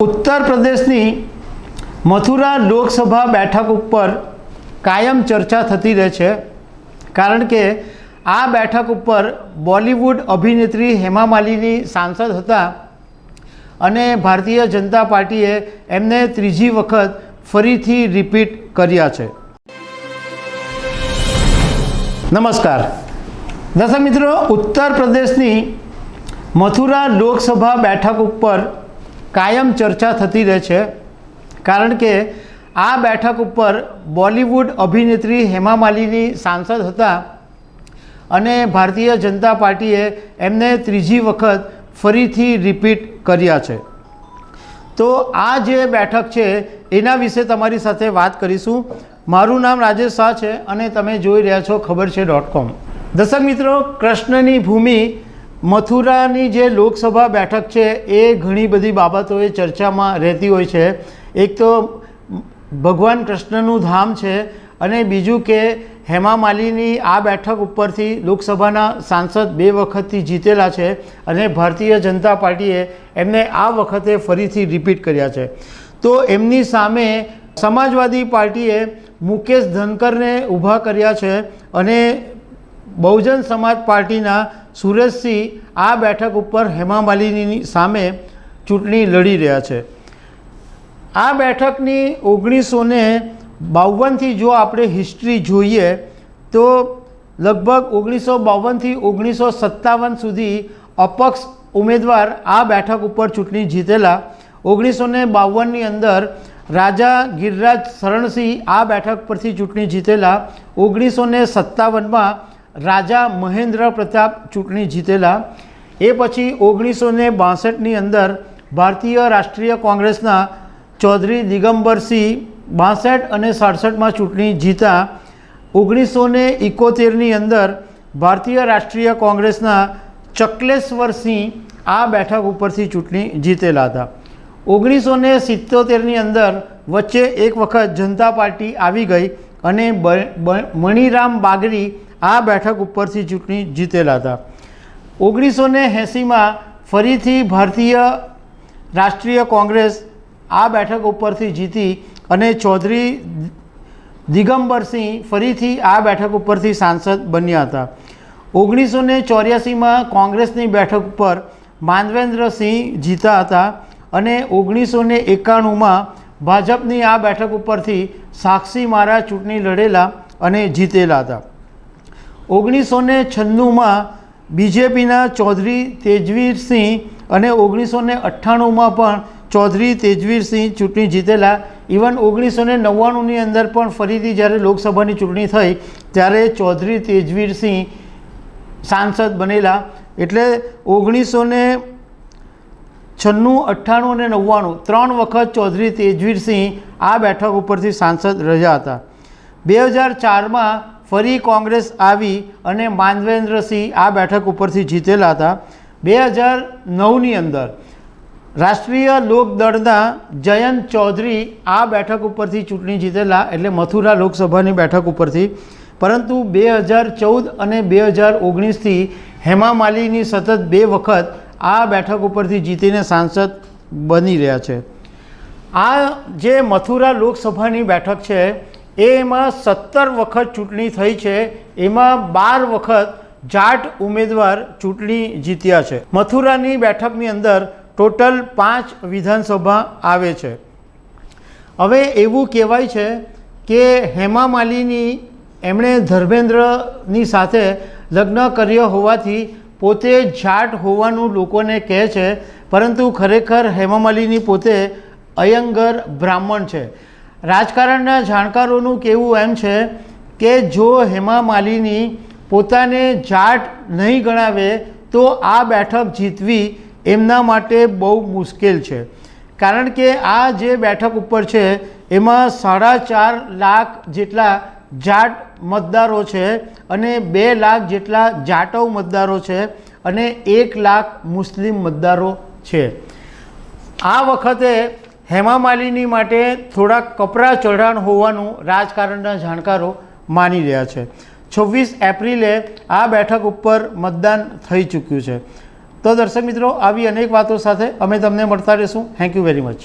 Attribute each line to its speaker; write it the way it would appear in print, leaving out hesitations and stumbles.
Speaker 1: उत्तर प्रदेशनी मथुरा लोकसभा बैठक पर कायम चर्चा थती रहे छे, कारण के आ बैठक पर बॉलीवूड अभिनेत्री हेमा मालिनी सांसद हता अने भारतीय जनता पार्टीए एमने त्रीजी वखत फरीथी रिपीट कर्या छे। नमस्कार दर्शक मित्रों, उत्तर प्रदेशनी मथुरा लोकसभा बैठक पर कायम चर्चा थती रहे छे, कारण के आ बैठक पर बॉलीवूड अभिनेत्री हेमा मालिनी सांसद हता अने भारतीय जनता पार्टीए एमने त्रीजी वखत फरीथी रिपीट कर्या छे। तो आ जे बैठक छे एना विषे तमारी साथे बात करीशुं। मारुं नाम राजेश शाह छे अने तमे जोई रह्या छो खबर छे .com। दर्शक मित्रों, कृष्णनी भूमि मथुरानी जे लोकसभा बैठक है ये घणी बधी बाबतों चर्चा में रहती होय छे। एक तो भगवान कृष्णनु धाम है अने बीजू के हेमा मालिनी आ बैठक उपरथी लोकसभाना सांसद 2 वखतथी जीतेला है अने भारतीय जनता पार्टीए एमने आ वखते फरीथी रिपीट कर्या छे। तो एमनी सामे समाजवादी पार्टीए मुकेश धनकरने ऊभा कर्या छे अने बहुजन समाज पार्टीना सुरेश सिंह आ बैठक पर हेमा मालिनी सामे चूंटणी लड़ी रह्या छे। आ बैठकनी 1952 थी जो आपणे हिस्ट्री जोईए तो लगभग 1952 थी 1957 सुधी अपक्ष उम्मीदवार आ बैठक पर चूंटणी जीतेला। 1952 नी अंदर राजा गिरिराज शरणसिंह आ बैठक परथी चूंटणी जीतेला। 1957 में राजा महेंद्र प्रताप चूंटणी जीतेला। ए पछी 1962 नी अंदर भारतीय राष्ट्रीय कांग्रेसना चौधरी दिगंबर सिंह 62 अने 67 में चूंटणी जीता। 1971 नी अंदर भारतीय राष्ट्रीय कांग्रेसना चकलेश्वर सिंह आ बैठक उपरथी चूंटणी जीतेला था। 1977 नी अंदर वच्चे एक वखत जनता पार्टी आवी गई अने मणिराम बागरी आ बैठक उपरथी चूंटणी जीतेला था। 1980 में फरीथी भारतीय राष्ट्रीय कांग्रेस आ बैठक उपरथी जीती अने चौधरी दिगंबर सिंह फरीथी आ बैठक उपरथी सांसद बन्या था। 1984 में कांग्रेसनी बैठक पर मानवेंद्र सिंह जीता था अने 1991 में भाजपनी आ बैठक उपरथी साक्षी मारा चूंटणी लड़ेला अने जीतेला था। 1996 में बीजेपीना चौधरी तेजवीर सिंह अने 1998 में पण चौधरी तेजवीर सिंह चूंटणी जीतेला। इवन 1999 नी अंदर पण फरीथी ज्यारे लोकसभानी चूंटणी थई त्यारे चौधरी तेजवीर सिंह सांसद बनेला। एटले 1996, 98 અને 99 3 वखत चौधरी तेजवीर सिंह आ बैठक उपरथी सांसद रह्या हता। 2004 में फरी कांग्रेस आवी अने मानवेंद्र सिंह आ बैठक उपरथी जीतेला था। 2009 नी अंदर राष्ट्रीय लोकदळना जयंत चौधरी आ बैठक उपरथी चूंटणी जीतेला, एटले मथुरा लोकसभानी बैठक उपरथी। परंतु 2014 अने 2019 थी हेमा मालिनी सतत 2 वखत आ बैठक उपरथी जीतीने सांसद बनी रह्या छे। आ जे मथुरा लोकसभानी बैठक है एमां 70 वखत चूंटणी थई छे, एमां 12 वखत जाट उम्मीदवार चूंटणी जीत्या छे। मथुरानी बैठकनी अंदर टोटल 5 विधानसभा आवे छे। हवे एवुं कहेवाय छे के हेमा मालिनी एमणे धर्मेंद्रनी साथे लग्न कर्या होवाथी पोते जाट होवानुं लोकोने कहे छे, परंतु खरेखर हेमा मालिनी पोते अयंगर ब्राह्मण छे। राजकारणना जाणकारोनुं कहेवुं एम छे के जो हेमा मालिनी पोताने जाट नहीं गणावे तो आ बैठक जीतवी एमना माटे बहु मुश्केल छे। कारण के आ जे बैठक उपर छे एमां 4.5 लाख जेटला जाट मतदारों छे अने 2 लाख जेटला जाटव मतदारों छे अने 1 लाख मुस्लिम मतदारों छे। आ वखते हेमा मालिनी माटे थोड़ा कपरा चढ़ाण होवानुं राजकारणना जाणकारो मानी रह्या छे। 26 एप्रिले आ बैठक उपर मतदान थई चूक्युं छे। તો દર્શક મિત્રો, આવી અનેક વાતો સાથે અમે તમને મળતા રહીશું. Thank you very much.